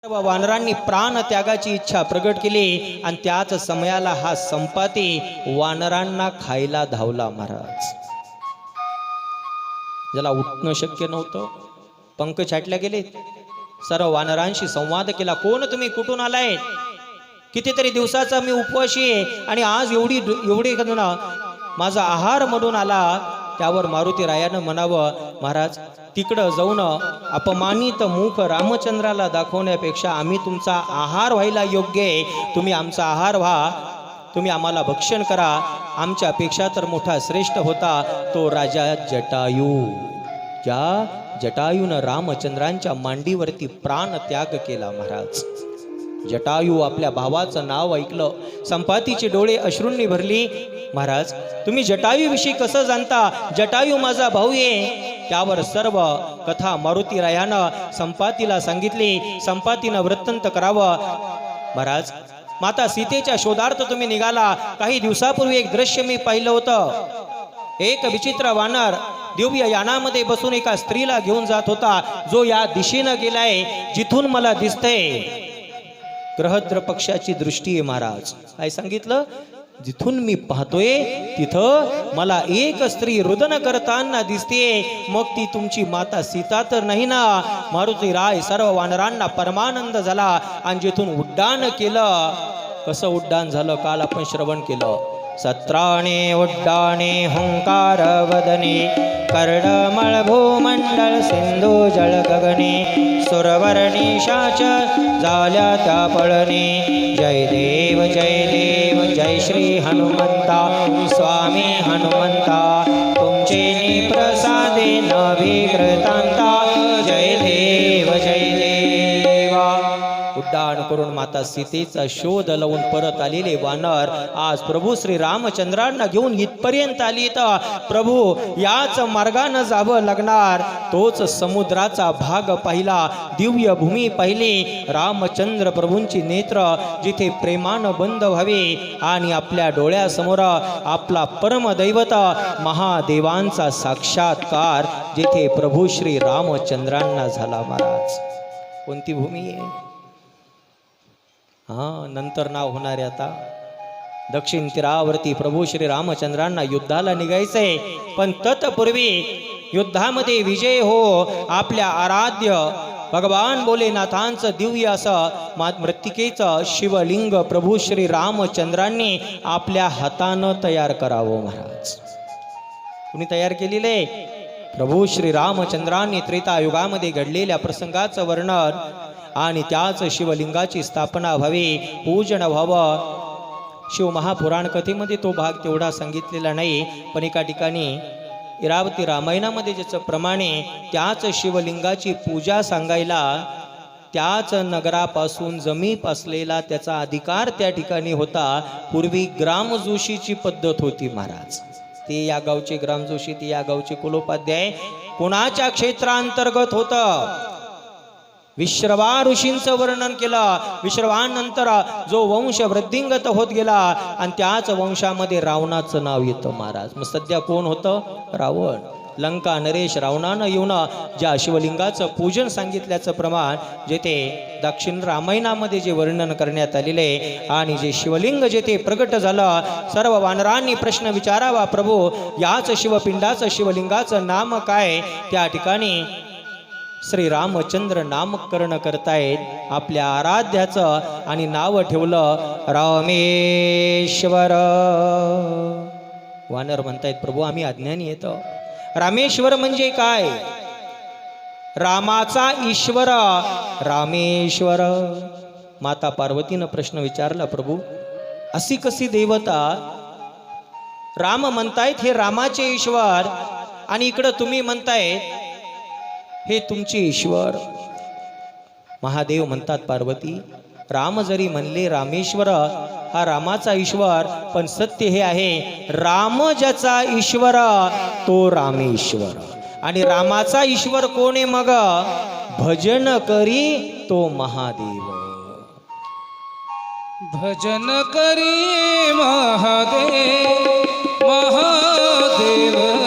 सर्व वानरांनी प्राण त्यागाची इच्छा प्रगट केली आणि त्याच समयाला हा संपाती वानरांना खायला धावला महाराज. ज्याला उठणं शक्य नव्हतं, पंख छाटल्या गेले. सर्व वानरांशी संवाद केला. कोण तुम्ही, कुठून आलाय? कितीतरी दिवसाचा मी उपवाशी आहे आणि आज एवढी माझा आहार म्हणून आला. त्यावर मारुती रायानं म्हणावं, महाराज तिकडं जाऊन अपमानित मुख रामचंद्राला दाखवण्यापेक्षा आम्ही तुमचा आहार व्हायला योग्य आहे. तुम्ही आमचा आहार व्हा, तुम्ही आम्हाला भक्षण करा. आमच्यापेक्षा तर मोठा श्रेष्ठ होता तो राजा जटायू. ज्या जटायूनं रामचंद्रांच्या मांडीवरती प्राण त्याग केला महाराज. जटायू आपल्या भावाचं नाव ऐकलं, संपातीचे डोळे अश्रूंनी भरली. महाराज तुम्ही जटायूविषयी कसं जाणता? जटायू माझा भाऊ आहे. त्यावर सर्व कथा मारुती रायानं संपातीला सांगितली. संपातीनं वृत्तांत करावं. महाराज माता सीतेच्या शोधार्थ तुम्ही निघाला. काही दिवसापूर्वी एक दृश्य मी पाहिलं होतं. एक विचित्र वानर दिव्य यानामध्ये बसून एका स्त्रीला घेऊन जात होता, जो या दिशेनं गेलाय जिथून मला दिसतंय. ग्रहद्र पक्षाची दृष्टी आहे महाराज. काय सांगितलं? जिथून मी पाहतोय तिथं मला एक स्त्री रुदन करताना दिसते. मग ती तुमची माता सीता तर नाही ना? मारुती राय सर्व वानरांना परमानंद झाला आणि जिथून उड्डाण केलं. कसं उड्डाण झालं काल आपण श्रवण केलं. सत्राणे उड्डाणे हुंकार वदने कर्णमळ भूमंडळ सिंधू जळ गगने सुरवर्णिशाच झाल्या त्या पळणे. जय देव जय देव जय श्री हनुमंता स्वामी हनुमंता तुमचे प्रसादे नभिकृतांता. जय देव जय देवा. उड्डाण करून माता सीतेचा शोध लावून परत आलेले वानर आज प्रभू श्री रामचंद्रांना घेऊन इथपर्यंत आली. तर प्रभू याच मार्गाने जावं लागणार. तोच समुद्राचा भाग पाहिला, दिव्य भूमी पाहिली. रामचंद्र प्रभूंची नेत्र जिथे प्रेमानं बंद व्हावे आणि आपल्या डोळ्यासमोर आपला परमदैवत महादेवांचा साक्षात्कार जिथे प्रभू श्री रामचंद्रांना झाला महाराज. कोणती भूमी आहे? नंतर नाव होणार आहे. आता दक्षिण तीरावरती प्रभू श्री रामचंद्रांना युद्धाला निघायचंय. पण तत्पूर्वी युद्धामध्ये विजय हो आपल्या आराध्य भगवान भोलेनाथांचं दिव्य असं मृत्तिकेचं शिवलिंग प्रभू श्री रामचंद्रांनी आपल्या हातानं तयार करावं महाराज. कुणी तयार केलेले? प्रभू श्री रामचंद्रांनी त्रेतायुगामध्ये घडलेल्या प्रसंगाचं वर्णन आणि त्याच शिवलिंगाची स्थापना व्हावी, पूजन व्हावं. शिव महापुराण कथेमध्ये तो भाग तेवढा सांगितलेला नाही. पण एका ठिकाणी इरावती रामायणामध्ये ज्याचं प्रमाणे त्याच शिवलिंगाची पूजा सांगायला त्याच नगरापासून जमीप असलेला त्याचा अधिकार त्या ठिकाणी होता. पूर्वी ग्रामजोशीची पद्धत होती महाराज. ते या गावचे ग्रामजोशी, ते या गावचे कुलोपाध्याय. कोणाच्या क्षेत्रांतर्गत होतं? विश्रवा ऋषींचं वर्णन केलं. विश्रवानंतर जो वंश वृद्धिंगत होत गेला आणि त्याच वंशामध्ये रावणाचं नाव येतं महाराज. मग सध्या कोण होतं? रावण. लंका नरेश रावणानं येऊन ज्या शिवलिंगाचं पूजन सांगितल्याचं प्रमाण जेथे दक्षिण रामायणामध्ये जे वर्णन करण्यात आलेले आणि जे शिवलिंग जेथे प्रगट झालं, सर्व वानरांनी प्रश्न विचारावा, प्रभू याच शिवपिंडाचं शिवलिंगाचं नाम काय? त्या ठिकाणी श्री रामचंद्र नामकरण करतायत आपल्या आराध्याचं आणि नाव ठेवलं रामेश्वर. वानर म्हणतायत, प्रभू आम्ही अज्ञानी येतो. रामेश्वर म्हणजे काय? रामाचा ईश्वर रामेश्वर. माता पार्वतीनं प्रश्न विचारला, प्रभू अशी कशी देवता? राम म्हणतायत हे रामाचे ईश्वर आणि इकडं तुम्ही म्हणतायत हे तुमचे ईश्वर. महादेव म्हणतात, पार्वती राम जरी म्हणले रामेश्वर हा रामाचा ईश्वर, पण सत्य हे आहे राम ज्याचा ईश्वर तो रामेश्वर. आणि रामाचा ईश्वर कोण आहे? मग भजन करी तो महादेव. भजन करी महादेव महादेव